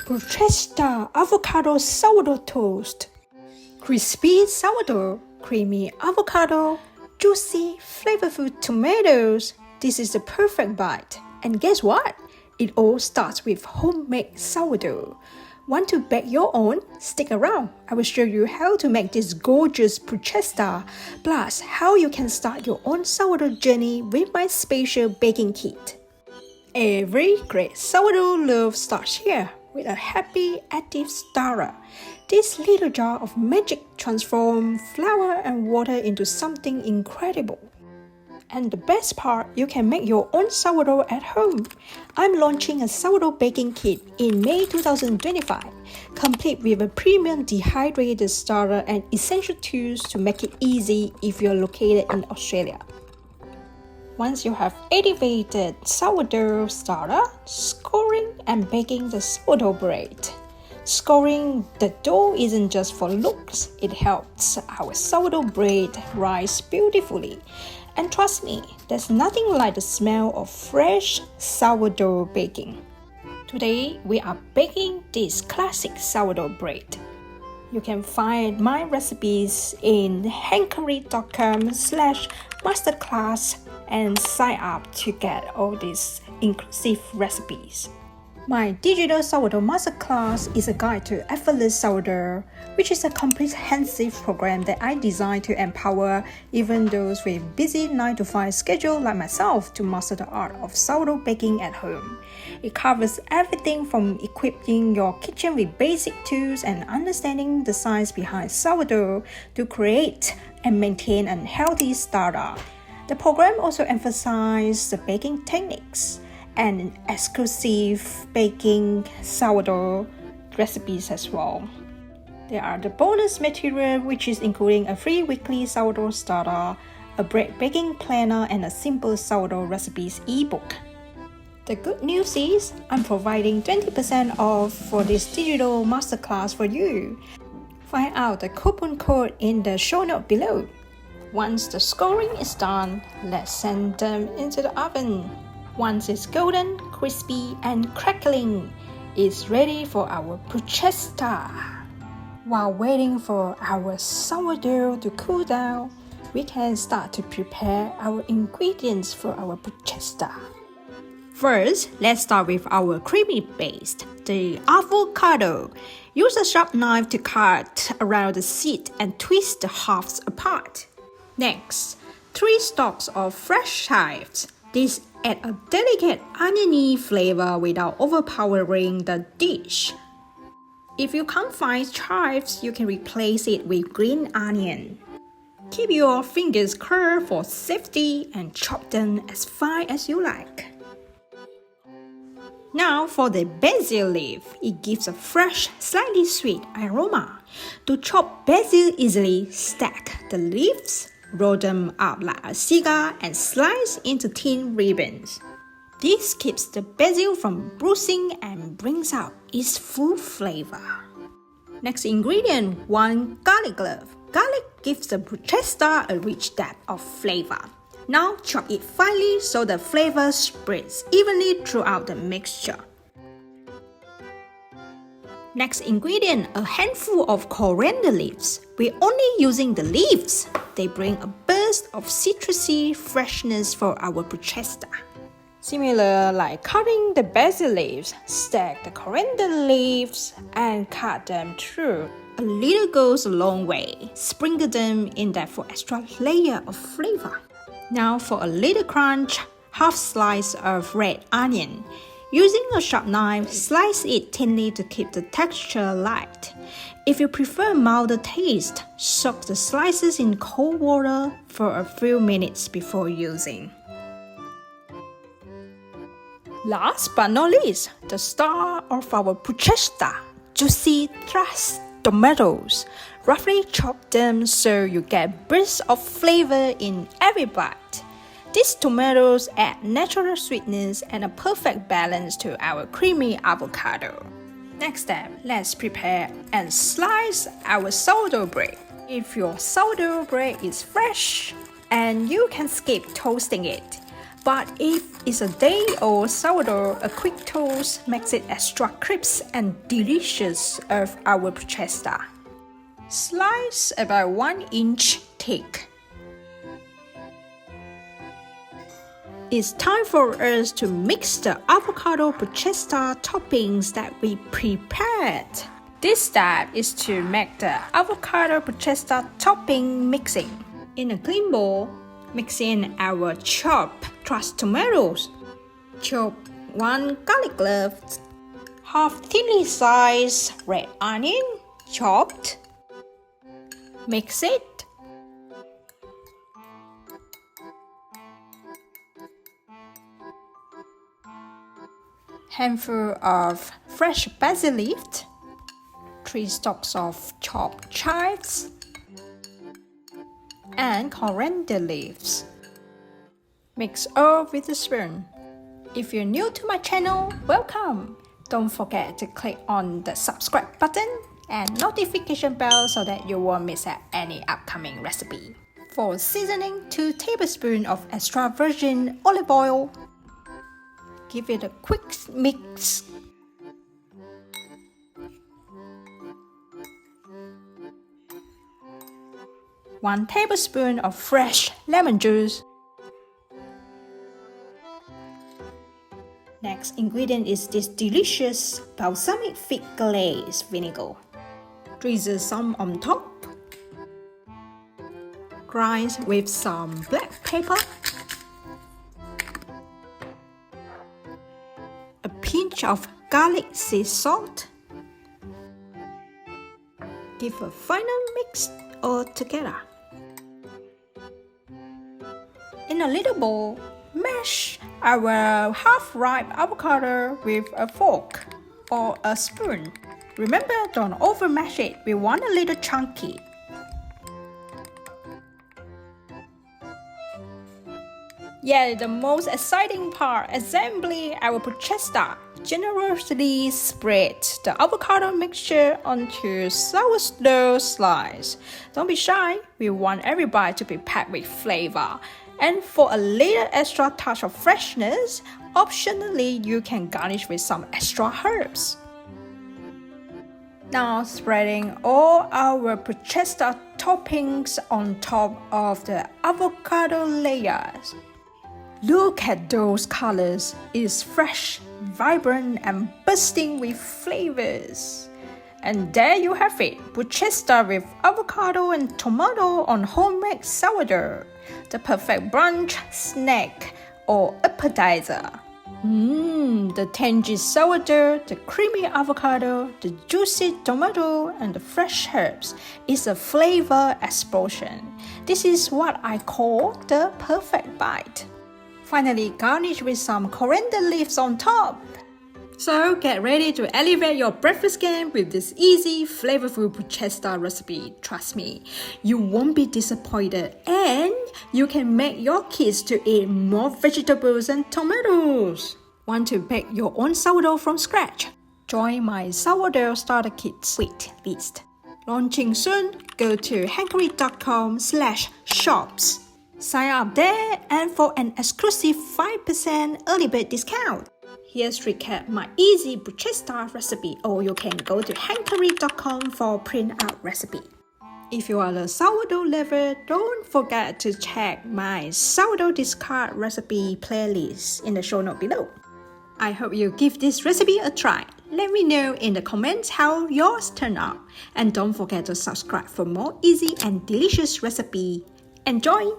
Bruschetta Avocado Sourdough Toast. Crispy sourdough, creamy avocado, juicy, flavorful tomatoes. This is the perfect bite. And guess what? It all starts with homemade sourdough. Want to bake your own? Stick around. I will show you how to make this gorgeous bruschetta, plus how you can start your own sourdough journey with my special baking kit. Every great sourdough loaf starts here with a happy, active starter. This little jar of magic transforms flour and water into something incredible. And the best part, you can make your own sourdough at home. I'm launching a sourdough baking kit in May 2025, complete with a premium dehydrated starter and essential tools to make it easy if you're located in Australia. Once you have activated sourdough starter, scouring and baking the sourdough bread. Scouring the dough isn't just for looks, it helps our sourdough bread rise beautifully. And trust me, there's nothing like the smell of fresh sourdough baking. Today, we are baking this classic sourdough bread. You can find my recipes in hankery.com/masterclass and sign up to get all these inclusive recipes. My digital sourdough masterclass is a guide to effortless sourdough, which is a comprehensive program that I designed to empower even those with busy 9-to-5 schedule like myself to master the art of sourdough baking at home. It covers everything from equipping your kitchen with basic tools and understanding the science behind sourdough to create and maintain a healthy starter. The program also emphasizes the baking techniques and exclusive baking sourdough recipes as well. There are the bonus material, which is including a free weekly sourdough starter, a bread baking planner, and a simple sourdough recipes ebook. The good news is I'm providing 20% off for this digital masterclass for you. Find out the coupon code in the show note below. Once the scouring is done, let's send them into the oven. Once it's golden, crispy, and crackling, it's ready for our bruschetta. While waiting for our sourdough to cool down, we can start to prepare our ingredients for our bruschetta. First, let's start with our creamy base, the avocado. Use a sharp knife to cut around the seed and twist the halves apart. Next, 3 stalks of fresh chives. These add a delicate oniony flavor without overpowering the dish. If you can't find chives, you can replace it with green onion. Keep your fingers curled for safety and chop them as fine as you like. Now for the basil leaf, it gives a fresh, slightly sweet aroma. To chop basil easily, stack the leaves, roll them up like a cigar, and slice into thin ribbons. This keeps the basil from bruising and brings out its full flavor. Next ingredient, 1 garlic clove. Garlic gives the bruschetta a rich depth of flavor. Now chop it finely so the flavor spreads evenly throughout the mixture. Next ingredient, a handful of coriander leaves. We're only using the leaves. They bring a burst of citrusy freshness for our bruschetta. Similar like cutting the basil leaves, stack the coriander leaves and cut them through. A little goes a long way. Sprinkle them in there for extra layer of flavor. Now for a little crunch, half slice of red onion. Using a sharp knife, slice it thinly to keep the texture light. If you prefer a milder taste, soak the slices in cold water for a few minutes before using. Last but not least, the star of our bruschetta, juicy truss tomatoes. Roughly chop them so you get bursts of flavor in every bite. These tomatoes add natural sweetness and a perfect balance to our creamy avocado. Next step, let's prepare and slice our sourdough bread. If your sourdough bread is fresh and you can skip toasting it, But if it's a day-old sourdough, a quick toast makes it extra crisp and delicious of our bruschetta. Slice about 1 inch thick. It's time for us to mix the avocado bruschetta toppings that we prepared. This step is to make the avocado bruschetta topping mixing. In a clean bowl, mix in our chopped truss tomatoes, chop 1 garlic clove, half thinly sliced red onion, chopped. Mix it. Handful of fresh basil leaves, 3 stalks of chopped chives, and coriander leaves. Mix all with a spoon. If you're new to my channel, welcome! Don't forget to click on the subscribe button and notification bell so that you won't miss out any upcoming recipe. For seasoning, 2 tablespoons of extra virgin olive oil. Give it a quick mix. One tablespoon of fresh lemon juice. Next ingredient is this delicious balsamic fig glaze vinegar. Drizzle some on top. Grind with some black pepper. A pinch of garlic sea salt. Give a final mix all together. In a little bowl, mash our half-ripe avocado with a fork or a spoon. Remember, don't over-mash it, we want a little chunky. Yeah, the most exciting part, assembling our bruschetta. Generously spread the avocado mixture onto sourdough slice. Don't be shy, we want every bite to be packed with flavor. And for a little extra touch of freshness, optionally you can garnish with some extra herbs. Now spreading all our bruschetta toppings on top of the avocado layers. Look at those colors, it's fresh, vibrant and bursting with flavors. And there you have it, bruschetta with avocado and tomato on homemade sourdough. The perfect brunch, snack or appetizer. The tangy sourdough, the creamy avocado, the juicy tomato and the fresh herbs is a flavor explosion. This is what I call the perfect bite. Finally, garnish with some coriander leaves on top. So get ready to elevate your breakfast game with this easy, flavorful bruschetta recipe. Trust me, you won't be disappointed and you can make your kids to eat more vegetables and tomatoes. Want to bake your own sourdough from scratch? Join my Sourdough Starter Kit wait list. Launching soon, go to hankery.com/shops. Sign up there and for an exclusive 5% early bird discount. Here's recap my easy bruschetta recipe, or you can go to hankery.com for print out recipe. If you are a sourdough lover, don't forget to check my sourdough discard recipe playlist in the show note below. I hope you give this recipe a try. Let me know in the comments how yours turned out. And don't forget to subscribe for more easy and delicious recipe. Enjoy!